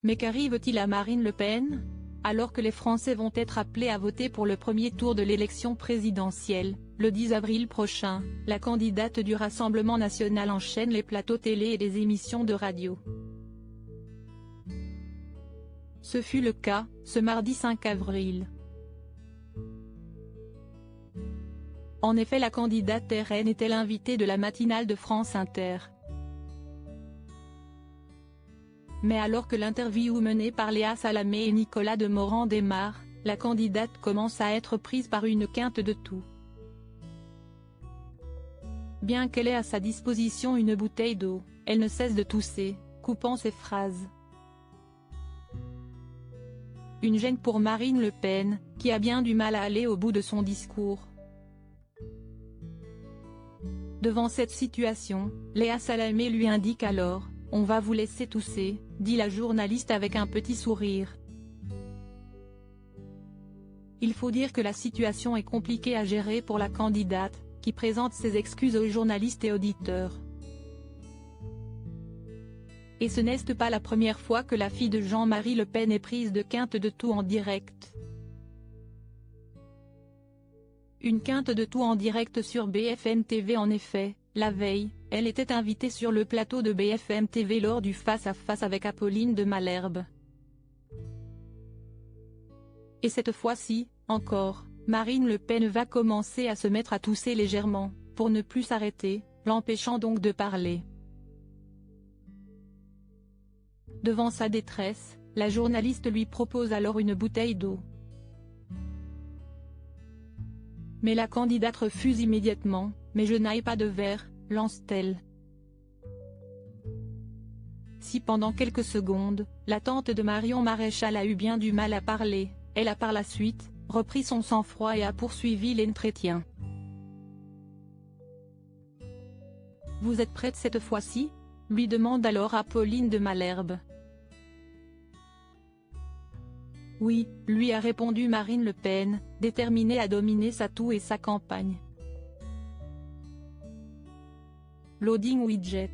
Mais qu'arrive-t-il à Marine Le Pen? Alors que les Français vont être appelés à voter pour le premier tour de l'élection présidentielle, le 10 avril prochain, la candidate du Rassemblement national enchaîne les plateaux télé et les émissions de radio. Ce fut le cas, ce mardi 5 avril. En effet, la candidate RN était l'invitée de la matinale de France Inter. Mais alors que l'interview menée par Léa Salamé et Nicolas Demorand démarre, la candidate commence à être prise par une quinte de toux. Bien qu'elle ait à sa disposition une bouteille d'eau, elle ne cesse de tousser, coupant ses phrases. Une gêne pour Marine Le Pen, qui a bien du mal à aller au bout de son discours. Devant cette situation, Léa Salamé lui indique alors: « On va vous laisser tousser », dit la journaliste avec un petit sourire. Il faut dire que la situation est compliquée à gérer pour la candidate, qui présente ses excuses aux journalistes et auditeurs. Et ce n'est pas la première fois que la fille de Jean-Marie Le Pen est prise de quinte de toux en direct. Une quinte de toux en direct sur BFM TV. En effet, la veille, elle était invitée sur le plateau de BFM TV lors du face-à-face avec Apolline de Malherbe. Et cette fois-ci, encore, Marine Le Pen va commencer à se mettre à tousser légèrement, pour ne plus s'arrêter, l'empêchant donc de parler. Devant sa détresse, la journaliste lui propose alors une bouteille d'eau. Mais la candidate refuse immédiatement. « Mais je n'aille pas de verre », lance-t-elle. Si pendant quelques secondes, la tante de Marion Maréchal a eu bien du mal à parler, elle a par la suite repris son sang-froid et a poursuivi l'entretien. « Vous êtes prête cette fois-ci ?» lui demande alors Apolline de Malherbe. « Oui », lui a répondu Marine Le Pen, déterminée à dominer sa toux et sa campagne. Loading widget.